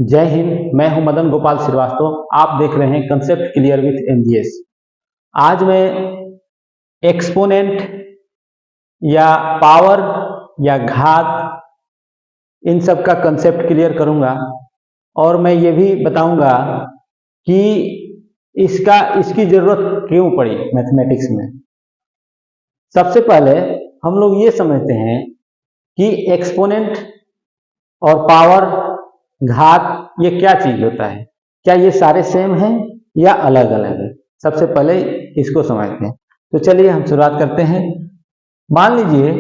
जय हिंद। मैं हूं मदन गोपाल श्रीवास्तव। आप देख रहे हैं कंसेप्ट क्लियर विथ एमजीएस। आज मैं एक्सपोनेंट या पावर या घात इन सब का कंसेप्ट क्लियर करूंगा और मैं ये भी बताऊंगा कि इसकी जरूरत क्यों पड़ी मैथमेटिक्स में। सबसे पहले हम लोग ये समझते हैं कि एक्सपोनेंट और पावर घात ये क्या चीज होता है, क्या ये सारे सेम हैं या अलग अलग है। सबसे पहले इसको समझते हैं। तो चलिए हम शुरुआत करते हैं। मान लीजिए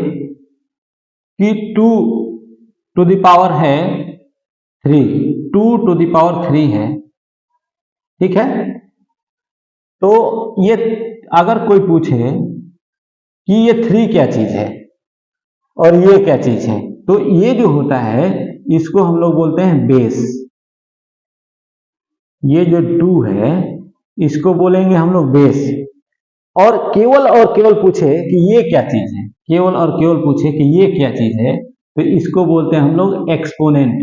कि 2 टू द पावर है 3, 2 टू द पावर 3 है, ठीक है। तो ये अगर कोई पूछे कि ये 3 क्या चीज है और ये क्या चीज है, तो ये जो होता है इसको हम लोग बोलते हैं बेस। ये जो 2 है इसको बोलेंगे हम लोग बेस। और केवल पूछे कि ये क्या चीज है, केवल और केवल पूछे कि ये क्या चीज है, तो इसको बोलते हैं हम लोग एक्सपोनेंट।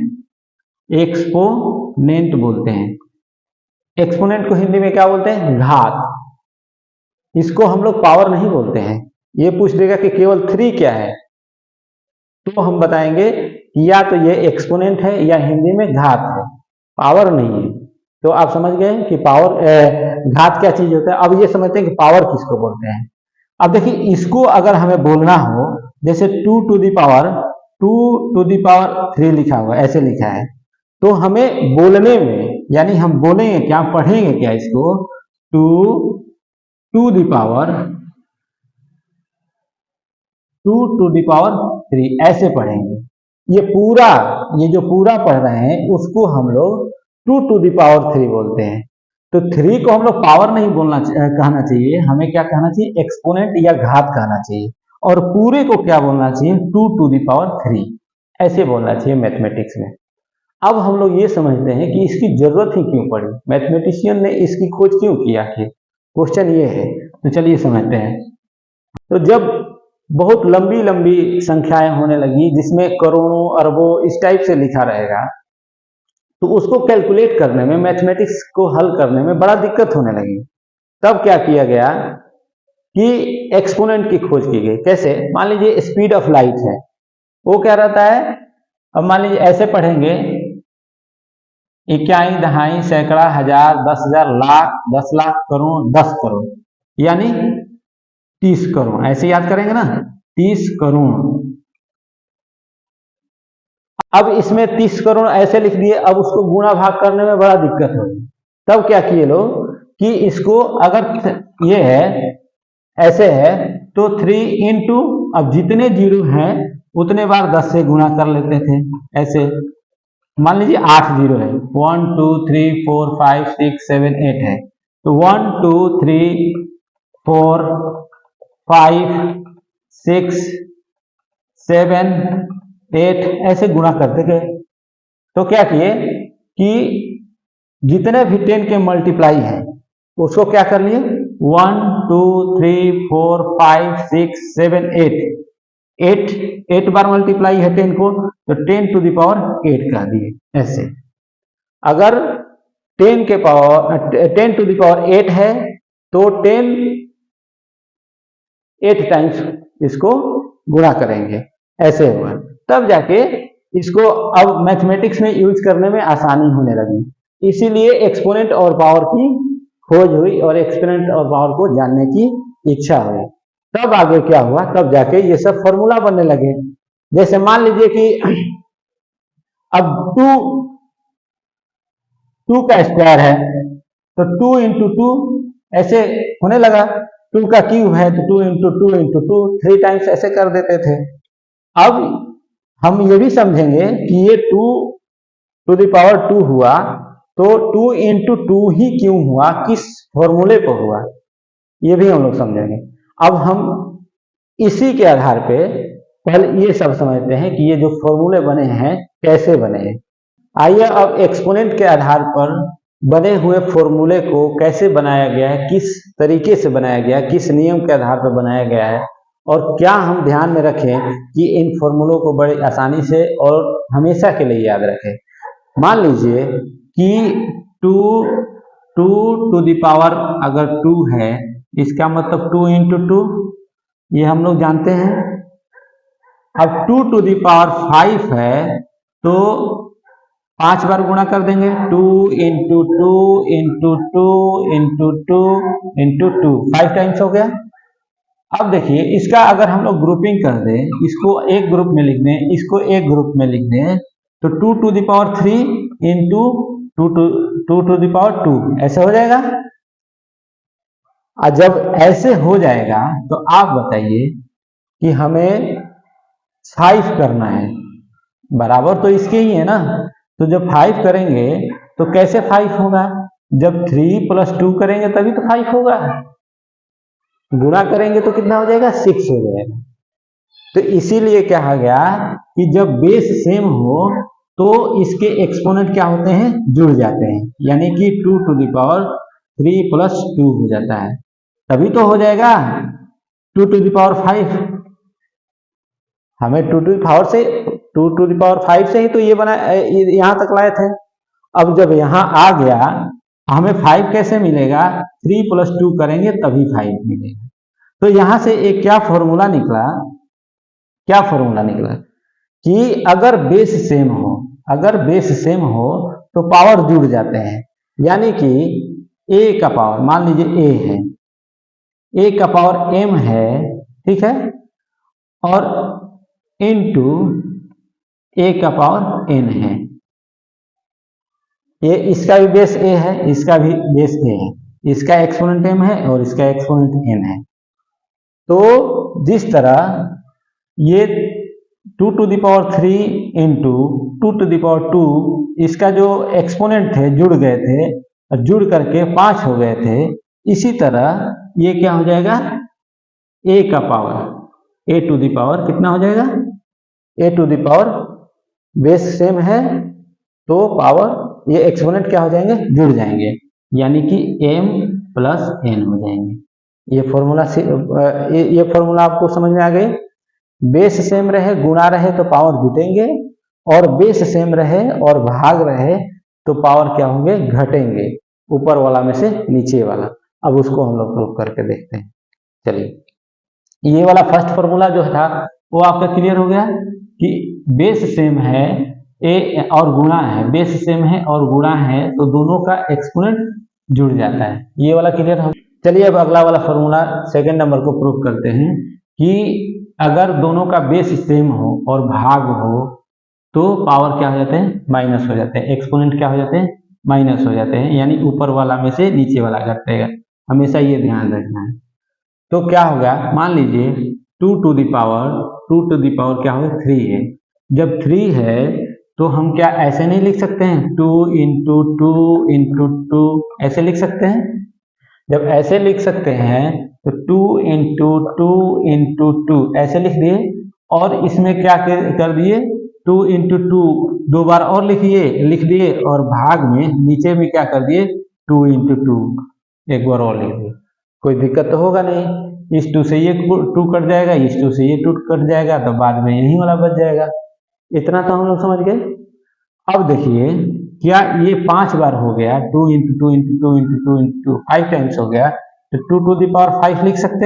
एक्सपोनेंट बोलते हैं। एक्सपोनेंट को हिंदी में क्या बोलते हैं? घात। इसको हम लोग पावर नहीं बोलते हैं। ये पूछ देगा कि केवल 3 क्या है, तो हम बताएंगे या तो ये एक्सपोनेंट है या हिंदी में घात है, पावर नहीं है। तो आप समझ गए कि पावर घात क्या चीज होता है। अब ये समझते हैं कि पावर किसको बोलते हैं। अब देखिए, इसको अगर हमें बोलना हो, जैसे 2 टू दी पावर 3 लिखा हुआ, ऐसे लिखा है, तो हमें बोलने में, यानी हम बोलेंगे क्या, पढ़ेंगे क्या इसको, 2 टू दी पावर 3 ऐसे पढ़ेंगे। ये जो पूरा पढ़ रहे हैं उसको हम लोग 2 टू दी पावर 3 बोलते हैं। तो 3 को हम लोग पावर नहीं कहना चाहिए, हमें क्या कहना चाहिए? एक्सपोनेंट या घात कहना चाहिए। और पूरे को क्या बोलना चाहिए? 2 टू दी पावर 3 ऐसे बोलना चाहिए मैथमेटिक्स में। अब हम लोग ये समझते हैं कि इसकी जरूरत ही क्यों पड़ी, मैथमेटिशियन ने इसकी खोज क्यों किया है, क्वेश्चन ये है। तो चलिए समझते हैं। तो जब बहुत लंबी लंबी संख्याएं होने लगी, जिसमें करोड़ों अरबों इस टाइप से लिखा रहेगा, तो उसको कैलकुलेट करने में, मैथमेटिक्स को हल करने में बड़ा दिक्कत होने लगी। तब क्या किया गया कि एक्सपोनेंट की खोज की गई। कैसे? मान लीजिए स्पीड ऑफ लाइट है, वो क्या रहता है। अब मान लीजिए ऐसे पढ़ेंगे, इकाई, दहाई, सैकड़ा, हजार, 10,000, लाख, 10 लाख, करोड़, 10 करोड़, यानी 30 करोड़। ऐसे याद करेंगे ना, 30 करोड़। अब इसमें 30 करोड़ ऐसे लिख दिए। अब उसको गुणा भाग करने में बड़ा दिक्कत होगी। तब क्या किए लोग कि इसको, अगर ये है ऐसे है, तो 3 इंटू, अब जितने जीरो हैं उतने बार 10 से गुणा कर लेते थे। ऐसे मान लीजिए 8 जीरो है, 1 2 3 4 5 6 7 8 है, तो 1 2 3 4 5 6 7 8 ऐसे गुणा करते गए। तो क्या किए कि जितने भी 10 के मल्टीप्लाई है उसको क्या कर लिए, 1 2 3 4 5 6 7 8 बार मल्टीप्लाई है 10 को, तो 10 टू द पावर 8 कह दिए। ऐसे अगर 10 टू द पावर 8 है, तो 10 8 टाइम्स इसको गुणा करेंगे। ऐसे हुआ, तब जाके इसको अब मैथमेटिक्स में यूज करने में आसानी होने लगी। इसीलिए एक्सपोनेंट और पावर की खोज हुई और एक्सपोनेंट और पावर को जानने की इच्छा हुई। तब आगे क्या हुआ, तब जाके ये सब फॉर्मूला बनने लगे। जैसे मान लीजिए कि अब 2 का स्क्वायर है, तो 2 इंटू 2 ऐसे होने लगा। 2 का क्यूब है, तो 2 इंटू 2 इंटू 2 3 टाइम्स ऐसे कर देते थे। अब हम ये भी समझेंगे कि ये 2 टू द पावर 2 हुआ, तो 2 इंटू 2 ही क्यों हुआ, किस फॉर्मूले पर हुआ, ये भी हम लोग समझेंगे। अब हम इसी के आधार पे पहले ये सब समझते हैं कि ये जो फॉर्मूले बने हैं कैसे बने हैं। आइए अब एक्सपोनेंट के आधार पर बने हुए फॉर्मूले को कैसे बनाया गया है, किस तरीके से बनाया गया है, किस नियम के आधार पर बनाया गया है, और क्या हम ध्यान में रखें कि इन फॉर्मूलों को बड़ी आसानी से और हमेशा के लिए याद रखें। मान लीजिए कि टू टू द पावर अगर 2 है, इसका मतलब 2 इंटू 2, ये हम लोग जानते हैं। अब 2 टू द पावर 5 है तो 5 बार गुणा कर देंगे, 2 into 2 into 2 into 2 into 2, 5 times हो गया। अब देखिए इसका अगर हम लोग ग्रुपिंग कर दें, इसको एक ग्रुप में लिख दें, इसको एक ग्रुप में लिख दें, तो 2 to the power 3 into 2 to the power 2 ऐसे हो जाएगा। और जब ऐसे हो जाएगा तो आप बताइए कि हमें 5 करना है, बराबर तो इसके ही है ना। तो जब 5 करेंगे तो कैसे 5 होगा, जब 3 प्लस 2 करेंगे तभी तो 5 होगा, गुणा करेंगे तो कितना हो जाएगा, 6 हो जाएगा। तो इसीलिए कहा गया कि जब बेस सेम हो तो इसके एक्सपोनेंट क्या होते हैं, जुड़ जाते हैं, यानी कि 2 टू द पावर 3 प्लस 2 हो जाता है, तभी तो हो जाएगा 2 टू द पावर 5। हमें 2 टू द पावर 5 से ही तो ये बना, यहां तक लाए थे। अब जब यहां आ गया हमें 5 कैसे मिलेगा, 3 प्लस 2 करेंगे तभी 5 मिलेगा। तो यहां से एक क्या फॉर्मूला निकला, कि अगर बेस सेम हो तो पावर जुड़ जाते हैं, यानी कि a का पावर, मान लीजिए a है, a का पावर m है, ठीक है, और इनटू a का पावर n है। ये इसका भी बेस a है, इसका भी बेस a है, इसका एक्सपोनेंट m है और इसका एक्सपोनेंट n है। तो जिस तरह ये 2 to the power 3 into 2 to the power 2, इसका जो एक्सपोनेंट थे जुड़ गए थे, और जुड़ करके 5 हो गए थे, इसी तरह ये क्या हो जाएगा, a का power, a to the power कितना हो जाएगा, a to the power, base same है तो पावर, ये एक्सपोनेंट क्या हो जाएंगे, जुड़ जाएंगे, यानी कि m प्लस n हो जाएंगे। ये फॉर्मूला आपको समझ में आ गई। बेस सेम रहे, गुणा रहे तो पावर जुटेंगे, और बेस सेम रहे और भाग रहे तो पावर क्या होंगे, घटेंगे, ऊपर वाला में से नीचे वाला। अब उसको हम लोग प्रूव करके देखते हैं। चलिए, ये वाला फर्स्ट फॉर्मूला जो था वो आपका क्लियर हो गया कि बेस सेम है ए और गुणा है, बेस सेम है और गुणा है तो दोनों का एक्सपोनेंट जुड़ जाता है। ये वाला क्लियर हो। चलिए अब अगला वाला फॉर्मूला सेकंड नंबर को प्रूव करते हैं कि अगर दोनों का बेस सेम हो और भाग हो तो पावर क्या हो जाते हैं, माइनस हो जाते हैं, एक्सपोनेंट क्या हो जाते हैं, माइनस हो जाते हैं, यानी ऊपर वाला में से नीचे वाला घटेगा, हमेशा ये ध्यान रखना है। तो क्या होगा, मान लीजिए 2 टू द पावर क्या होगा, 3 है। जब 3 है तो हम क्या ऐसे नहीं लिख सकते हैं, 2 इंटू 2 इंटू 2 ऐसे लिख सकते हैं। जब ऐसे लिख सकते हैं तो 2 इंटू 2 इंटू 2 ऐसे लिख दिए, और इसमें क्या कर दिए, 2 इंटू 2 दो बार और लिख दिए, और भाग में नीचे में क्या कर दिए, 2 इंटू 2 एक बार और लिख दिए। कोई दिक्कत तो होगा नहीं, इस 2 से ये 2 कट जाएगा, इस 2 से ये 2 कट जाएगा, तो बाद में यही वाला बच जाएगा। इतना तो हम लोग समझ गए। अब देखिए क्या ये 5 बार हो गया, 2 into 2 into 2 into 2 into 2 5 times हो गया, तो 2 टू द पावर 5 लिख सकते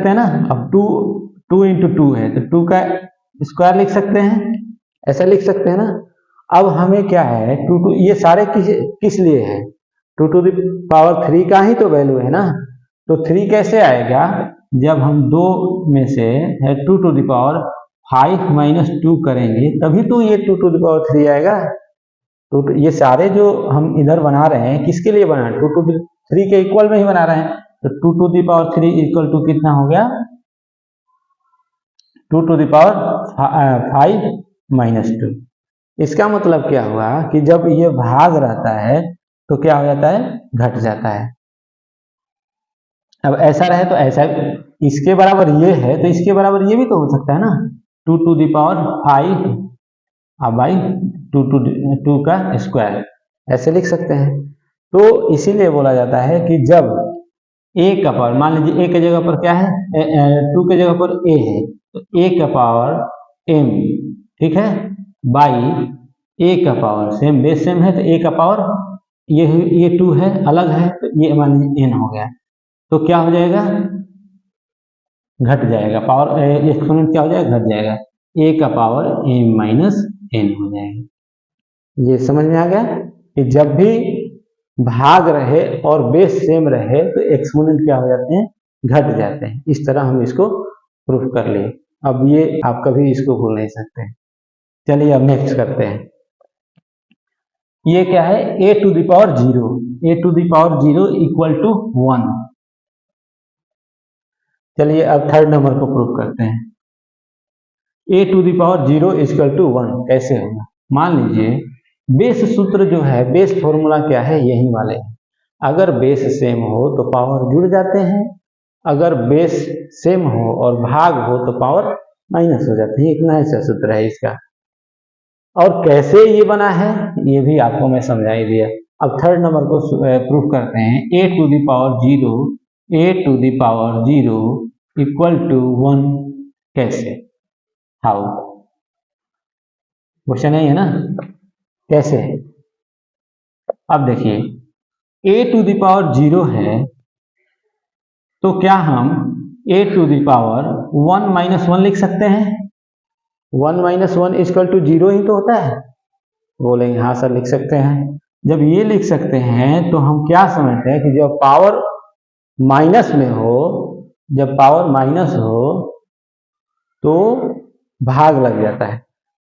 हैं ना। अब 2 इंटू 2 है तो 2 का स्क्वायर लिख सकते हैं, ऐसा लिख सकते हैं ना। अब हमें क्या है, 2 ये सारे किस लिए है, 2 टू द पावर 3 का ही तो वैल्यू है ना। तो 3 कैसे आएगा, जब हम 2 में से 2 टू द पावर 5 माइनस 2 करेंगे तभी तो ये 2 टू द पावर 3 आएगा। तो ये सारे जो हम इधर बना रहे हैं किसके लिए बना रहे हैं, 2 टू द 3 के इक्वल में ही बना रहे हैं। तो 2 to the power 3 equal to कितना हो गया, 2 टू द पावर 5 माइनस 2। इसका मतलब क्या हुआ कि जब ये भाग रहता है तो क्या हो जाता है, घट जाता है। अब ऐसा रहे तो ऐसा, इसके बराबर ये है तो इसके बराबर ये भी तो हो सकता है ना, 2 टू द पावर 5 बाई 2 का स्क्वायर, ऐसे लिख सकते हैं। तो इसीलिए बोला जाता है कि जब a का पावर, मान लीजिए a के जगह पर क्या है, 2 के जगह पर a है, तो a का पावर m, ठीक है, बाई ए का पावर, सेम बेस सेम है तो ए का पावर, ये 2 है अलग है तो ये मान लीजिए n हो गया, तो क्या हो जाएगा, घट जाएगा पावर, एक्सपोनेंट क्या हो जाएगा, घट जाएगा, a का पावर m माइनस n हो जाएगा। ये समझ में आ गया कि जब भी भाग रहे और बेस सेम रहे तो एक्सपोनेंट क्या हो जाते हैं, घट जाते हैं। इस तरह हम इसको प्रूफ कर लिए। अब ये आप कभी इसको भूल नहीं सकते। चलिए अब नेक्स्ट करते हैं। ये क्या है, a to the power 0, a to the power 0 equal to 1। चलिए अब थर्ड नंबर को प्रूफ करते हैं। a to the power 0 equal to 1 कैसे होगा। मान लीजिए बेस सूत्र जो है, बेस फॉर्मूला क्या है, यही वाले हैं। अगर बेस सेम हो तो पावर जुड़ जाते हैं, अगर बेस सेम हो और भाग हो तो पावर माइनस हो जाते हैं। इतना ऐसा सूत्र है इसका। और कैसे ये बना है ये भी आपको मैं समझा ही दिया। अब थर्ड नंबर को प्रूफ करते हैं। a to the power 0, a to the power 0 equal to 1 कैसे, हाउ, क्वेश्चन है ना, कैसे है। अब देखिए a टू द पावर 0 है तो क्या हम a to the power 1 minus 1 लिख सकते हैं। 1 माइनस 1 इक्वल टू 0 ही तो होता है। बोलेंगे हाँ सर लिख सकते हैं। जब ये लिख सकते हैं तो हम क्या समझते हैं कि जब पावर माइनस में हो, जब पावर माइनस हो तो भाग लग जाता है।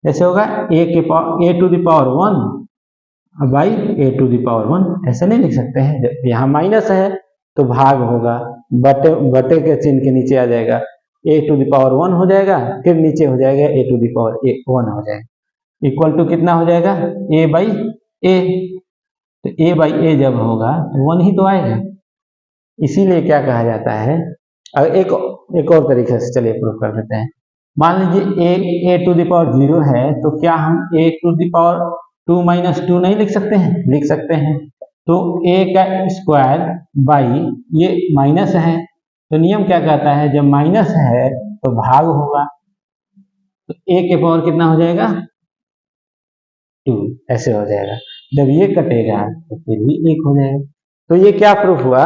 जैसे होगा a to the power 1 by a to the power 1, ऐसे नहीं लिख सकते हैं। जब यहाँ माइनस है तो भाग होगा, बटे के चिन्ह के नीचे आ जाएगा, a टू द पावर 1 हो जाएगा, फिर नीचे हो जाएगा a टू द पावर 1 हो जाएगा, इक्वल टू कितना हो जाएगा, a बाई ए। तो a बाई ए जब होगा तो 1 ही तो आएगा। इसीलिए क्या कहा जाता है, एक और तरीके से चलिए प्रूफ कर देते हैं। मान लीजिए a टू द पावर 0 है तो क्या हम a to the power 2 minus 2 नहीं लिख सकते हैं, लिख सकते हैं। तो a का स्क्वायर बाई ये माइनस है, तो नियम क्या कहता है, जब माइनस है तो भाग होगा, तो a के पावर कितना हो जाएगा, 2, ऐसे हो जाएगा। जब ये कटेगा तो फिर भी 1 हो जाएगा। तो ये क्या प्रूफ हुआ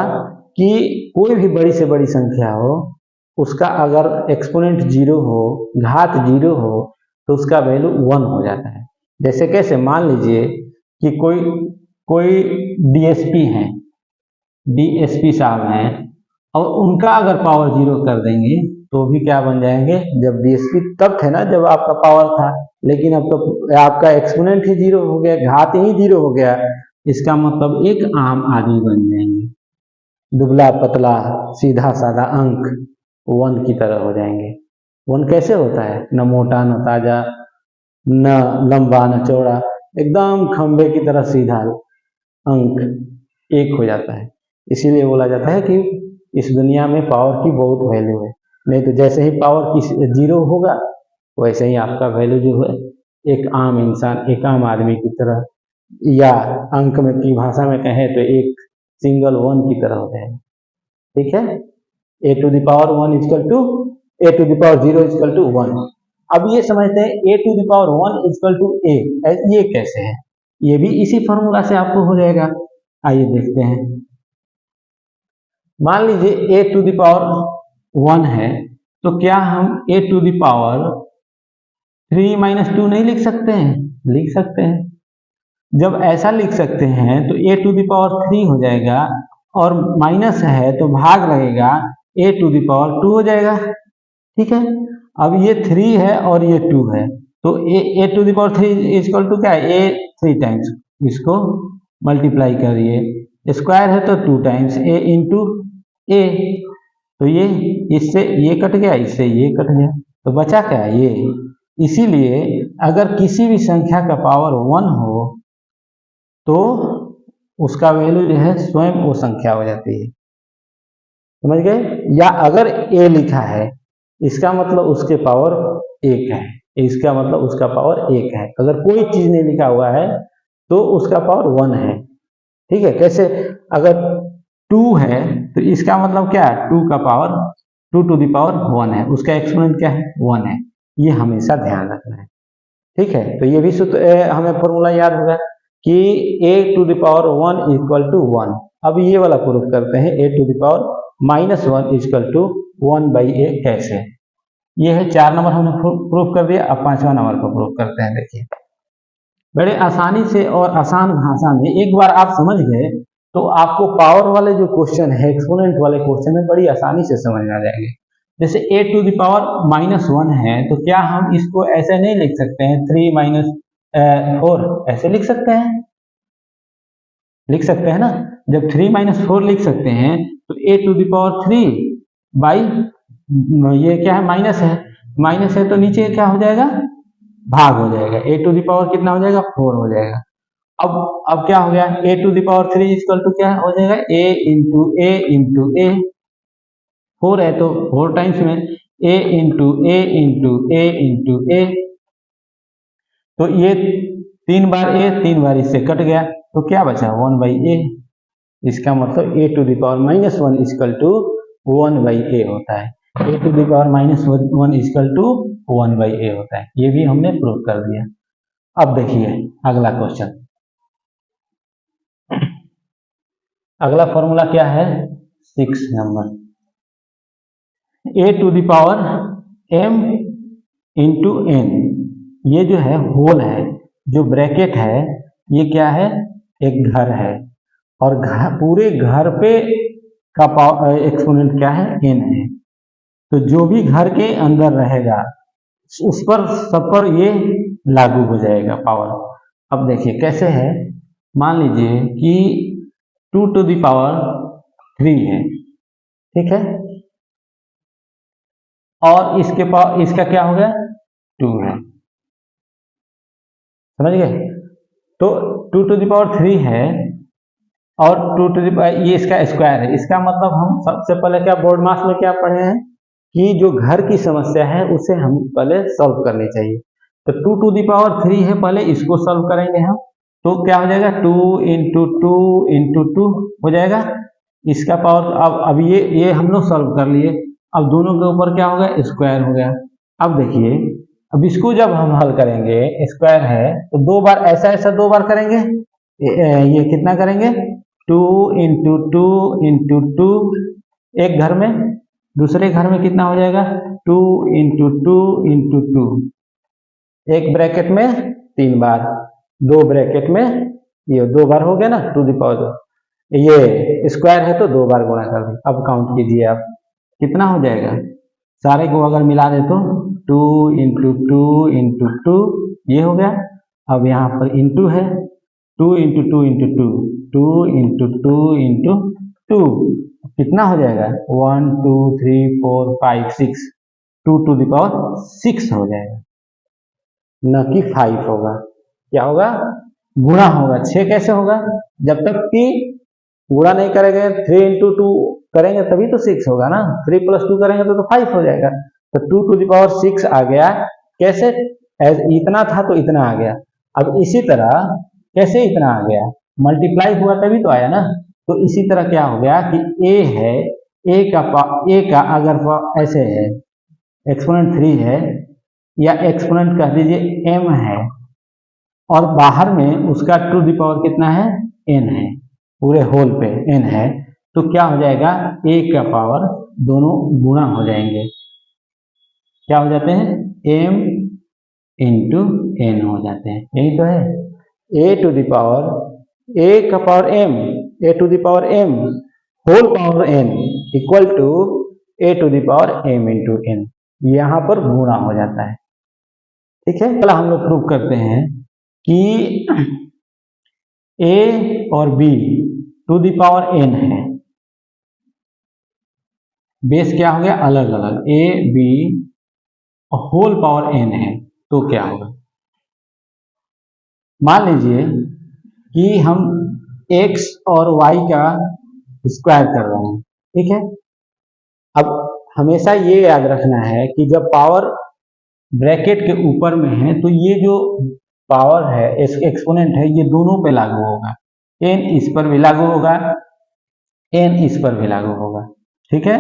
कि कोई भी बड़ी से बड़ी संख्या हो, उसका अगर एक्सपोनेंट 0 हो, घात 0 हो तो उसका वैल्यू 1 हो जाता है। जैसे कैसे, मान लीजिए कि कोई डीएसपी हैं, डीएसपी साहब हैं और उनका अगर पावर 0 कर देंगे तो भी क्या बन जाएंगे, जब डीएसपी तब थे ना जब आपका पावर था, लेकिन अब तो आपका एक्सपोनेंट ही 0 हो गया, घात ही 0 हो गया, इसका मतलब एक आम आदमी बन जाएंगे, दुबला पतला सीधा साधा अंक 1 की तरह हो जाएंगे। 1 कैसे होता है, न मोटा न ताजा न लंबा न चौड़ा, एकदम खंबे की तरह सीधा अंक 1 हो जाता है। इसीलिए बोला जाता है कि इस दुनिया में पावर की बहुत वैल्यू है। नहीं तो जैसे ही पावर की 0 होगा वैसे ही आपका वैल्यू जो है एक आम इंसान, एक आम आदमी की तरह, या अंक में की भाषा में कहें तो एक सिंगल 1 की तरह हो जाएगा। ठीक है, a to the power 1 equal to a to the power 0 equal to 1। अब ये समझते हैं a to the power 1 equal to a, ये कैसे है, ये भी इसी फॉर्मूला से आपको हो जाएगा। आइए देखते हैं। मान लीजिए a टू द पावर 1 है तो क्या हम a to the power 3 minus 2 नहीं लिख सकते हैं, लिख सकते हैं। जब ऐसा लिख सकते हैं तो a टू द पावर 3 हो जाएगा और माइनस है तो भाग लगेगा, a टू द पावर 2 हो जाएगा। ठीक है, अब ये 3 है और ये 2 है तो a to the power 3 equal to क्या है, a 3 टाइम्स, इसको मल्टीप्लाई करिए, स्क्वायर है तो 2 टाइम्स a इंटू a, तो ये इससे ये कट गया, इससे ये कट गया, तो बचा क्या ये। इसीलिए अगर किसी भी संख्या का पावर 1 हो तो उसका वैल्यू जो है स्वयं वो संख्या हो जाती है, समझ गए। या अगर a लिखा है इसका मतलब उसके पावर 1 है, इसका मतलब उसका पावर 1 है। अगर कोई चीज नहीं लिखा हुआ है तो उसका पावर 1 है। ठीक है, कैसे, अगर 2 है तो इसका मतलब क्या है, 2 का पावर 2 टू द पावर 1 है, उसका एक्सपोनेंट क्या है, 1 है। ये हमेशा ध्यान रखना है। ठीक है, तो ये भी सूत्र हमें फॉर्मूला याद होगा कि a to the power 1 equal to 1। अब ये वाला प्रूफ करते हैं, a to the power -1 equal to 1/a कैसे। ये है 4 नंबर हमने प्रूफ कर दिया। अब 5वां नंबर को प्रूफ करते हैं। देखिए बड़े आसानी से और आसान भाषा में एक बार आप समझ गए तो आपको पावर वाले जो क्वेश्चन है, एक्सपोनेंट वाले क्वेश्चन है, बड़ी आसानी से समझ में आ जाएंगे। जैसे a टू द पावर -1 है तो क्या हम इसको ऐसे नहीं लिख सकते हैं 3 - 4 ऐसे लिख सकते हैं? लिख सकते हैं ना। जब 3 - 4 लिख सकते हैं तो a to the power 3 by ये क्या है, माइनस है, माइनस है तो नीचे क्या हो जाएगा, भाग हो जाएगा। a टू द पावर कितना हो जाएगा, 4 हो जाएगा। अब क्या हो गया, a to the power 3 equal to क्या हो जाएगा, a इंटू a 4 है तो 4 टाइम्स में a इंटू a। तो ये 3 बार a 3 बार इससे कट गया तो क्या बचा, 1/a। इसका मतलब a to the power -1 equal to 1/a होता है। a to the power -1 equal to 1/a होता है। ये भी हमने प्रूव कर दिया। अब देखिए अगला क्वेश्चन। अगला फॉर्मूला क्या है, 6 number, a to the power m into n। ये जो है होल है, जो ब्रैकेट है, ये क्या है, एक घर है और पूरे घर पे का एक्सपोनेंट क्या है, n है। तो जो भी घर के अंदर रहेगा उस पर सब पर ये लागू हो जाएगा पावर। अब देखिए कैसे है, मान लीजिए कि 2 टू द पावर 3 है, ठीक है, और इसका क्या हो गया, 2 है, समझ गए। तो 2 टू द पावर 3 है और 2 टू द पावर ये इसका स्क्वायर है। इसका मतलब हम सबसे पहले क्या बोर्ड मास में क्या पढ़े हैं कि जो घर की समस्या है उसे हम पहले सॉल्व करनी चाहिए। तो 2 टू द पावर 3 है, पहले इसको सॉल्व करेंगे हम, तो क्या हो जाएगा, 2 इंटू 2 हो जाएगा। इसका पावर अब ये हम लोग सॉल्व कर लिए। अब दोनों के ऊपर क्या होगा, स्क्वायर हो गया। अब देखिए, अब इसको जब हम हल करेंगे, स्क्वायर है तो 2 बार ऐसा 2 बार करेंगे, ये कितना करेंगे, 2 इंटू 2 एक घर में, दूसरे घर में कितना हो जाएगा, 2 इंटू 2 एक ब्रैकेट में 3 बार, 2 ब्रैकेट में ये 2 बार हो गया ना, टू द पावर, ये स्क्वायर है तो 2 बार गुणा कर दें। अब काउंट कीजिए आप कितना हो जाएगा, सारे को अगर मिला दे तो 2 इंटू 2 ये हो गया। अब यहाँ पर इंटू है, 2 इंटू 2 कितना हो जाएगा, 1 2 3 4 5 6, 2 टू द पावर 6 हो जाएगा, न कि 5 होगा। क्या होगा, गुणा होगा। 6 कैसे होगा, जब तक कि गुणा नहीं करेंगे, 3 इंटू 2 करेंगे तभी तो 6 होगा ना, 3 + 2 करेंगे तो 5 हो जाएगा। तो 2 टू द पावर 6 आ गया। कैसे, इतना था तो इतना आ गया। अब इसी तरह कैसे इतना आ गया, मल्टीप्लाई हुआ तभी तो आया ना। तो इसी तरह क्या हो गया कि a है, a का अगर ऐसे है, एक्सपोनेंट 3 है या एक्सपोनेंट कह दीजिए m है, और बाहर में उसका टू द पावर कितना है, n है, पूरे होल पे n है, तो क्या हो जाएगा, a का पावर दोनों गुणा हो जाएंगे। क्या हो जाते हैं, m इंटू n हो जाते हैं। यही तो है, a to the power a का power m, a to the power m whole power n equal to a to the power m into n, यहाँ पर गुणा हो जाता है। ठीक है, पहला हम लोग प्रूव करते हैं कि a और b to the power n है, बेस क्या हो गया, अलग अलग, a b whole power n है, तो क्या होगा, मान लीजिए कि हम x और y का स्क्वायर कर रहे हैं, ठीक है। अब हमेशा ये याद रखना है कि जब पावर ब्रैकेट के ऊपर में है तो ये जो पावर है, एक्सपोनेंट है, ये दोनों पे लागू होगा, n इस पर भी लागू होगा, n इस पर भी लागू होगा, ठीक है।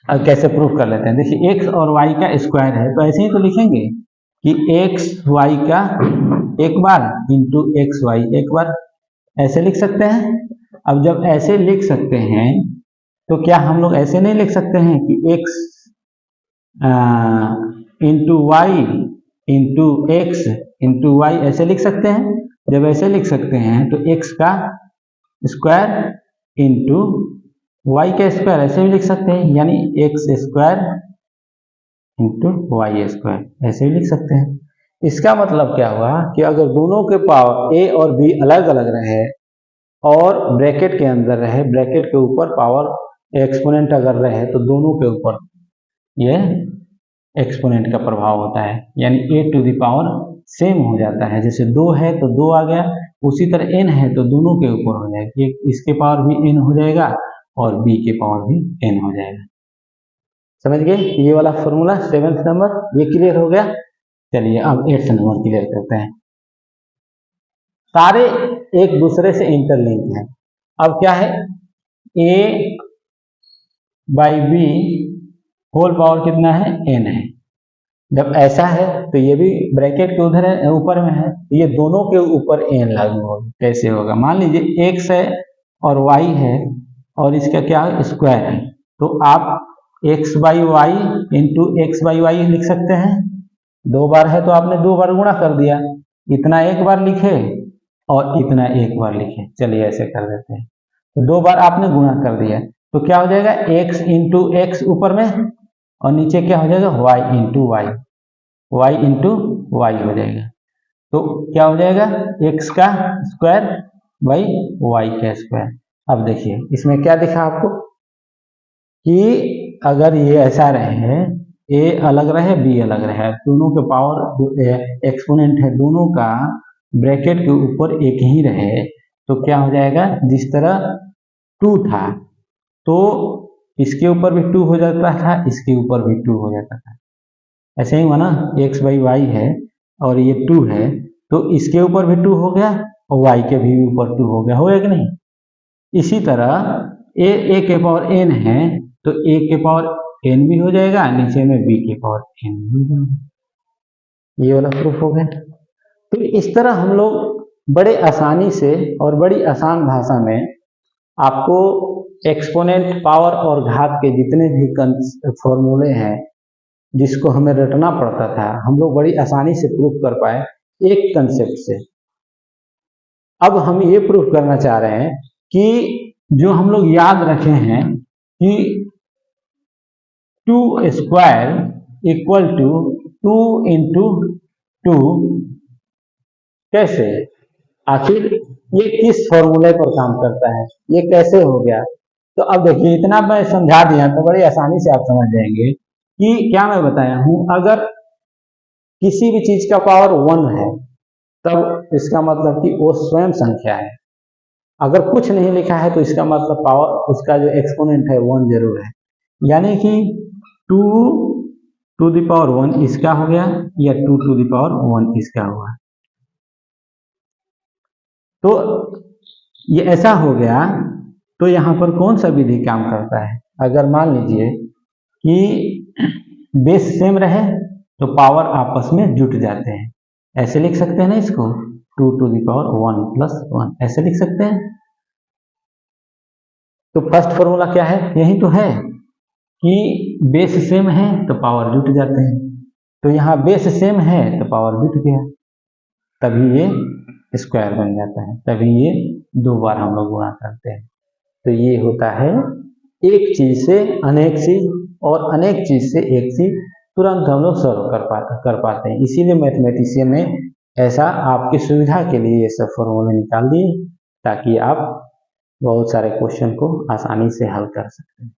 अब कैसे प्रूफ कर लेते हैं, देखिए x और y का स्क्वायर है तो ऐसे ही तो लिखेंगे, कि एक्स वाई का एक बार इंटू एक्स वाई एक बार, ऐसे लिख सकते हैं। अब जब ऐसे लिख सकते हैं तो क्या हम लोग ऐसे नहीं लिख सकते हैं कि x into y into x into y, ऐसे लिख सकते हैं? जब ऐसे लिख सकते हैं तो एक्स का स्क्वायर इंटू वाई का स्क्वायर ऐसे भी लिख सकते हैं, यानी x square into y square ऐसे भी लिख सकते हैं। इसका मतलब क्या हुआ कि अगर दोनों के पावर ए और बी अलग अलग रहे और ब्रैकेट के अंदर रहे, ब्रैकेट के ऊपर पावर एक्सपोनेंट अगर रहे तो दोनों के ऊपर ये एक्सपोनेंट का प्रभाव होता है, यानी ए टू द पावर सेम हो जाता है। जैसे 2 है तो 2 आ गया, उसी तरह n है तो दोनों के ऊपर हो जाएगा, इसके पावर भी n हो जाएगा और b के पावर भी n हो जाएगा। समझ गए? ये वाला फॉर्मूला 7th नंबर ये क्लियर हो गया। चलिए अब 8th नंबर क्लियर करते हैं। सारे एक दूसरे से इंटरलिंक हैं। अब क्या है, a by b whole power कितना है, n है। जब ऐसा है तो ये भी ब्रैकेट के उधर है, ऊपर में है, ये दोनों के ऊपर n लागू होगा। कैसे होगा? मान लीजिए x है और y है और इसका क्या स्क्वायर है, तो आप x by y into x by y लिख सकते हैं। 2 बार है तो आपने 2 बार गुणा कर दिया, इतना एक बार लिखे और इतना एक बार लिखे। चलिए ऐसे कर देते हैं, तो 2 बार आपने गुणा कर दिया तो क्या हो जाएगा, x इंटू एक्स ऊपर में और नीचे क्या हो जाएगा, y into y, y into y हो जाएगा। तो क्या हो जाएगा, x का स्क्वायर बाई वाई का स्क्वायर। अब देखिए इसमें क्या दिखा आपको कि अगर ये ऐसा रहे, a अलग रहे b अलग रहे, दोनों के पावर एक्सपोनेंट है, दोनों का ब्रैकेट के ऊपर एक ही रहे तो क्या हो जाएगा, जिस तरह 2 था तो इसके ऊपर भी 2 हो जाता था, इसके ऊपर भी 2 हो जाता था। ऐसे ही हुआ ना, x बाई वाई है और ये 2 है तो इसके ऊपर भी 2 हो गया और y के भी ऊपर 2 हो गया, होगा कि नहीं? इसी तरह a के पावर n है तो a के पावर n भी हो जाएगा, नीचे में b के पावर n भी हो जाएगा। ये वाला प्रूफ हो गया। तो इस तरह हम लोग बड़े आसानी से और बड़ी आसान भाषा में आपको एक्सपोनेंट, पावर और घात के जितने भी फॉर्मूले हैं जिसको हमें रटना पड़ता था, हम लोग बड़ी आसानी से प्रूफ कर पाए एक कंसेप्ट से। अब हम ये प्रूफ करना चाह रहे हैं कि जो हम लोग याद रखे हैं कि 2 स्क्वायर इक्वल टू 2 इंटू 2, कैसे, आखिर ये किस फॉर्मूले पर काम करता है, ये कैसे हो गया? तो अब देखिए इतना मैं समझा दिया तो बड़ी आसानी से आप समझ जाएंगे कि क्या मैं बताया हूं। अगर किसी भी चीज का पावर 1 है तब इसका मतलब कि वो स्वयं संख्या है। अगर कुछ नहीं लिखा है तो इसका मतलब पावर, उसका जो एक्सपोनेंट है 1 जरूर है, यानी कि 2 टू द पावर 1 इसका हो गया या 2 टू द पावर 1 इसका हुआ। तो ये ऐसा हो गया। तो यहाँ पर कौन सा विधि काम करता है? अगर मान लीजिए कि बेस सेम रहे तो पावर आपस में जुट जाते हैं, ऐसे लिख सकते हैं ना इसको, 2 टू द पावर 1 प्लस 1 ऐसे लिख सकते हैं। तो फर्स्ट फॉर्मूला क्या है, यही तो है कि बेस सेम है तो पावर जुट जाते हैं। तो यहाँ बेस सेम है तो पावर जुट गया, तभी ये स्क्वायर बन जाता है, तभी ये 2 बार हम लोग गुणा करते हैं। तो ये होता है एक चीज से अनेक चीज और अनेक चीज से एक चीज तुरंत हम लोग सॉल्व कर पाते हैं। इसीलिए मैथमेटिशियन ने ऐसा आपकी सुविधा के लिए ये सब फॉर्मूले निकाल दिए ताकि आप बहुत सारे क्वेश्चन को आसानी से हल कर सकते हैं।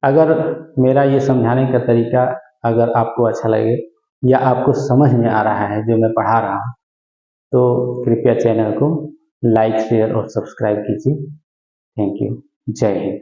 अगर मेरा ये समझाने का तरीका अगर आपको अच्छा लगे या आपको समझ में आ रहा है जो मैं पढ़ा रहा हूँ, तो कृपया चैनल को लाइक, शेयर और सब्सक्राइब कीजिए। Thank you. जय हिंद।